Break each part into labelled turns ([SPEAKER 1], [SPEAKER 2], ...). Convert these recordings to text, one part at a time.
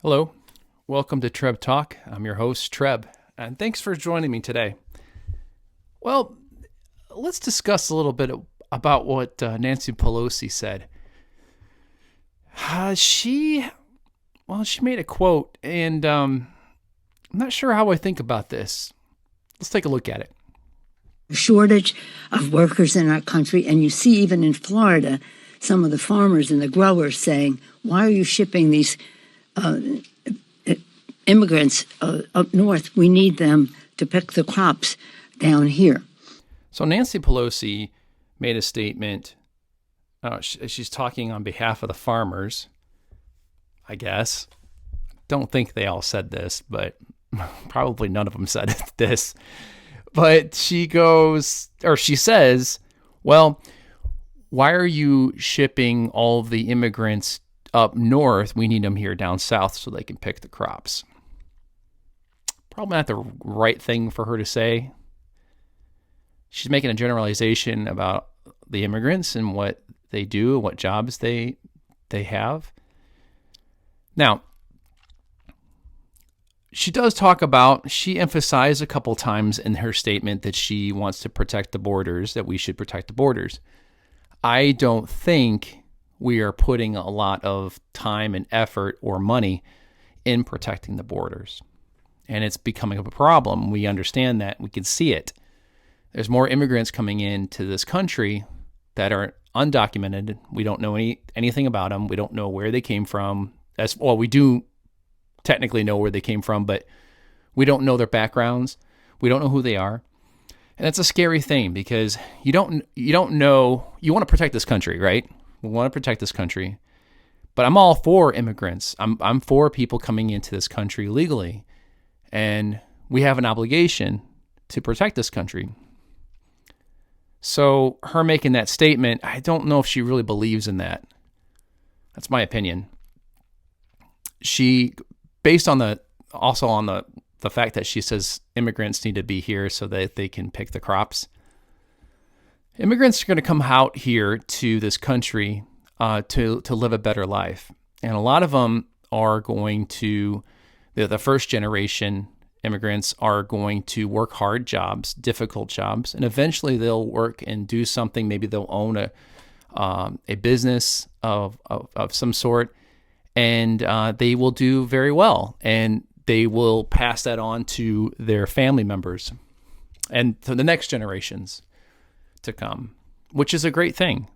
[SPEAKER 1] Hello, welcome to Treb Talk. I'm your host, Treb, and thanks for joining me today. Well, let's discuss a little bit about what Nancy Pelosi said. She made a quote, and I'm not sure how I think about this. Let's take a look at it.
[SPEAKER 2] Shortage of workers in our country, and you see even in Florida, some of the farmers and the growers saying, why are you shipping these immigrants up north? We need them to pick the crops down here.
[SPEAKER 1] So Nancy Pelosi made a statement. She's talking on behalf of the farmers, I guess. Don't think they all said this, but probably none of them said this. But she says, well, why are you shipping all of the immigrants up north? We need them here down south so they can pick the crops. Probably not the right thing for her to say. She's making a generalization about the immigrants and what they do and what jobs they have. Now, she emphasized a couple times in her statement that she wants to protect the borders, that we should protect the borders. I don't think we are putting a lot of time and effort or money in protecting the borders. And it's becoming a problem. We understand that. We can see it. There's more immigrants coming into this country that are undocumented. We don't know anything about them. We don't know where they came from. We do technically know where they came from, but we don't know their backgrounds. We don't know who they are. And that's a scary thing because you don't know. You want to protect this country, right? We want to protect this country. But I'm all for immigrants. I'm for people coming into this country legally. And we have an obligation to protect this country. So her making that statement, I don't know if she really believes in that. That's my opinion. She, based on the fact that she says immigrants need to be here so that they can pick the crops. Immigrants are going to come out here to this country to live a better life. And a lot of them are going to, the first generation immigrants are going to work hard jobs, difficult jobs, and eventually they'll work and do something. Maybe they'll own a business of some sort, and they will do very well, and they will pass that on to their family members and to the next generations to come, which is a great thing.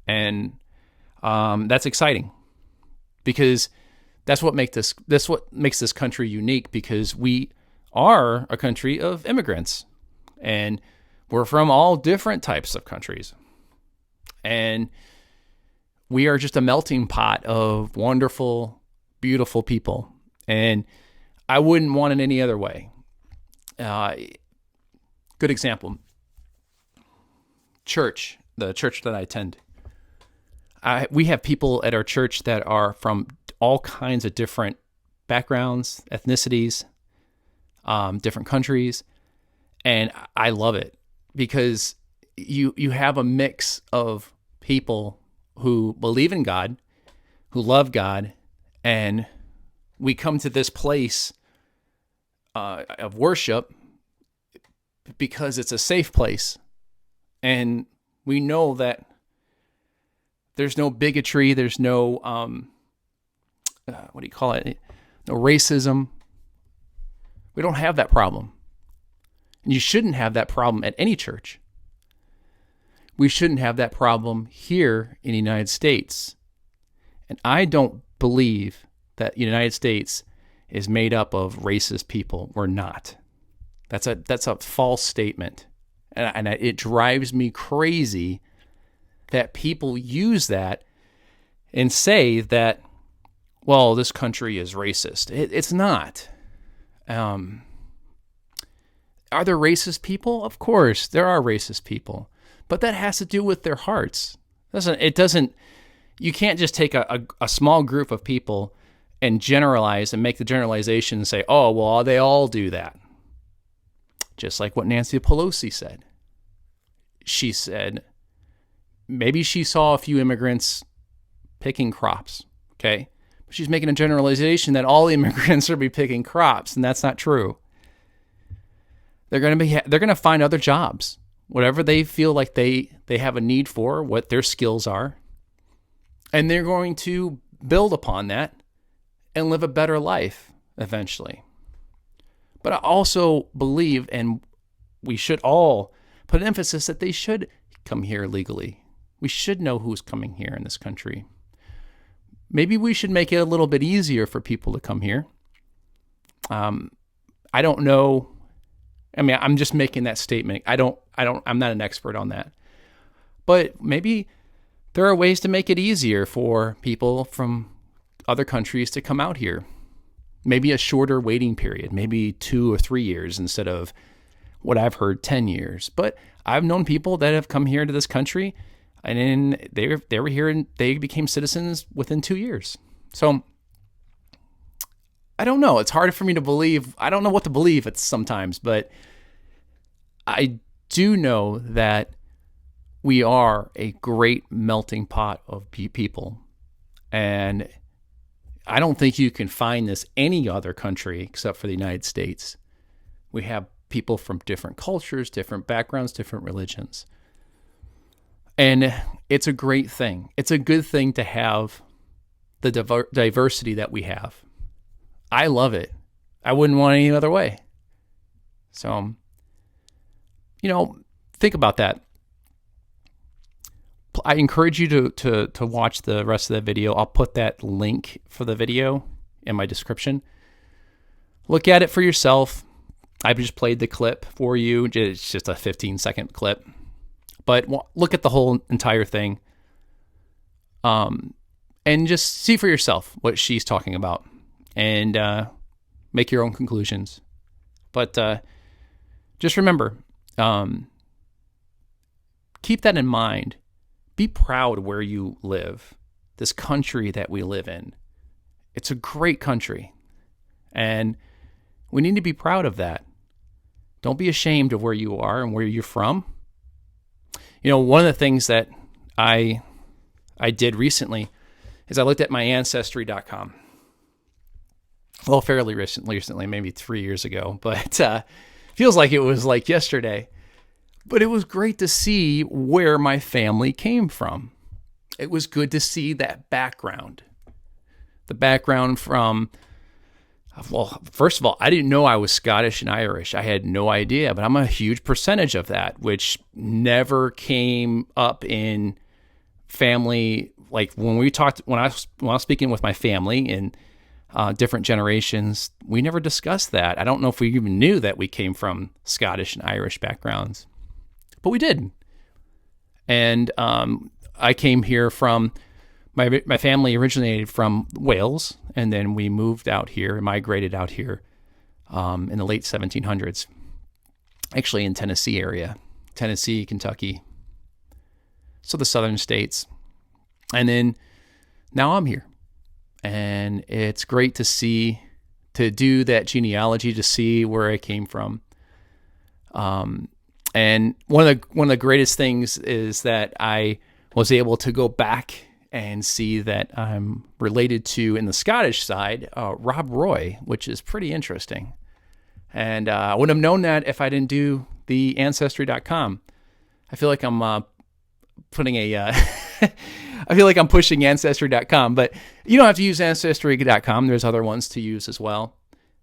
[SPEAKER 1] And that's exciting because that's what makes this country unique, because we are a country of immigrants and we're from all different types of countries. And we are just a melting pot of wonderful, beautiful people. And I wouldn't want it any other way. Good example. Church, the church that I attend. We have people at our church that are from all kinds of different backgrounds, ethnicities, different countries. And I love it because you have a mix of people who believe in God, who love God, and we come to this place of worship because it's a safe place. And we know that there's no bigotry, there's no, no racism. We don't have that problem. And you shouldn't have that problem at any church. We shouldn't have that problem here in the United States. And I don't believe that the United States is made up of racist people. We're not. That's a false statement. And it drives me crazy that people use that and say that, well, this country is racist. It's not. Are there racist people? Of course, there are racist people. But that has to do with their hearts. You can't just take a small group of people and generalize and make the generalization and say, oh, well, they all do that. Just like what Nancy Pelosi said. She said, maybe she saw a few immigrants picking crops, okay? she's making a generalization that all immigrants are be picking crops, and that's not true. They're going to find other jobs, whatever they feel like they have a need for, what their skills are, and they're going to build upon that and live a better life eventually. But I also believe, and we should all put an emphasis that they should come here legally. We should know who's coming here in this country. Maybe we should make it a little bit easier for people to come here. I don't know. I mean, I'm just making that statement. I'm not an expert on that. But maybe there are ways to make it easier for people from other countries to come out here. Maybe a shorter waiting period, maybe 2 or 3 years instead of what I've heard 10 years. But I've known people that have come here to this country and then they were here and they became citizens within 2 years. So I don't know. It's hard for me to believe. I don't know what to believe sometimes, but I do know that we are a great melting pot of people. And I don't think you can find this any other country except for the United States. We have people from different cultures, different backgrounds, different religions. And it's a great thing. It's a good thing to have the diversity that we have. I love it. I wouldn't want it any other way. So, think about that. I encourage you to watch the rest of the video. I'll put that link for the video in my description. Look at it for yourself. I just played the clip for you. It's just a 15-second clip. But look at the whole entire thing. And just see for yourself what she's talking about. And make your own conclusions. But just remember, keep that in mind. Be proud where you live, this country that we live in. It's a great country, and we need to be proud of that. Don't be ashamed of where you are and where you're from. One of the things that I did recently is I looked at my Ancestry.com. Well, fairly recently, maybe 3 years ago, but feels like it was like yesterday. But it was great to see where my family came from. It was good to see that background. The background from, well, first of all, I didn't know I was Scottish and Irish. I had no idea, but I'm a huge percentage of that, which never came up in family. Like when I was speaking with my family and different generations, we never discussed that. I don't know if we even knew that we came from Scottish and Irish backgrounds. But we did. And I came here from, my family originated from Wales, and then we moved out here, migrated out here in the late 1700s. Actually in Tennessee area, Tennessee, Kentucky. So the southern states. And then now I'm here. And it's great to do that genealogy, to see where I came from. And one of the greatest things is that I was able to go back and see that I'm related to, in the Scottish side, Rob Roy, which is pretty interesting. And I wouldn't have known that if I didn't do the Ancestry.com. I feel like I'm putting I feel like I'm pushing Ancestry.com, but you don't have to use Ancestry.com. There's other ones to use as well.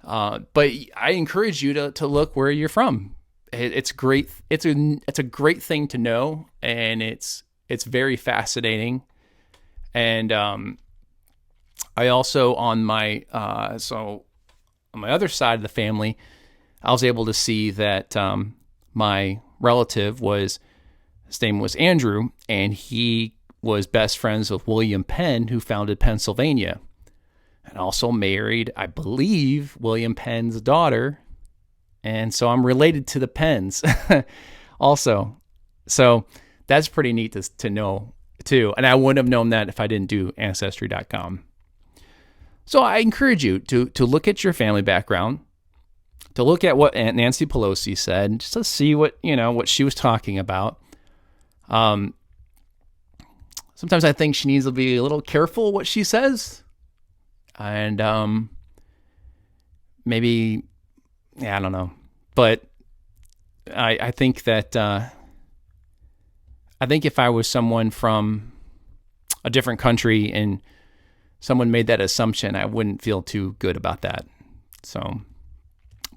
[SPEAKER 1] But I encourage you to look where you're from. It's great. It's a great thing to know, and it's very fascinating. And I also on my other side of the family, I was able to see that my relative his name was Andrew, and he was best friends with William Penn, who founded Pennsylvania, and also married, I believe, William Penn's daughter. And so I'm related to the Penns also. So that's pretty neat to know too. And I wouldn't have known that if I didn't do Ancestry.com. So I encourage you to look at your family background, to look at what Aunt Nancy Pelosi said, just to see what she was talking about. Sometimes I think she needs to be a little careful what she says. And maybe, yeah, I don't know. But I think that I think if I was someone from a different country and someone made that assumption, I wouldn't feel too good about that. So,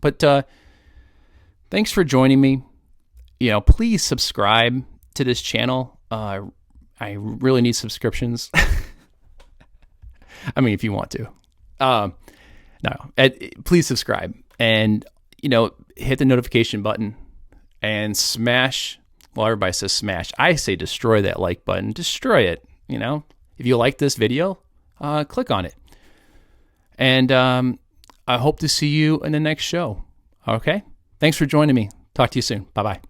[SPEAKER 1] but thanks for joining me. Please subscribe to this channel. I really need subscriptions. I mean, if you want to. Please subscribe and, hit the notification button and smash. Well, everybody says smash. I say destroy that like button. Destroy it. If you like this video, click on it. And I hope to see you in the next show. Okay? Thanks for joining me. Talk to you soon. Bye-bye.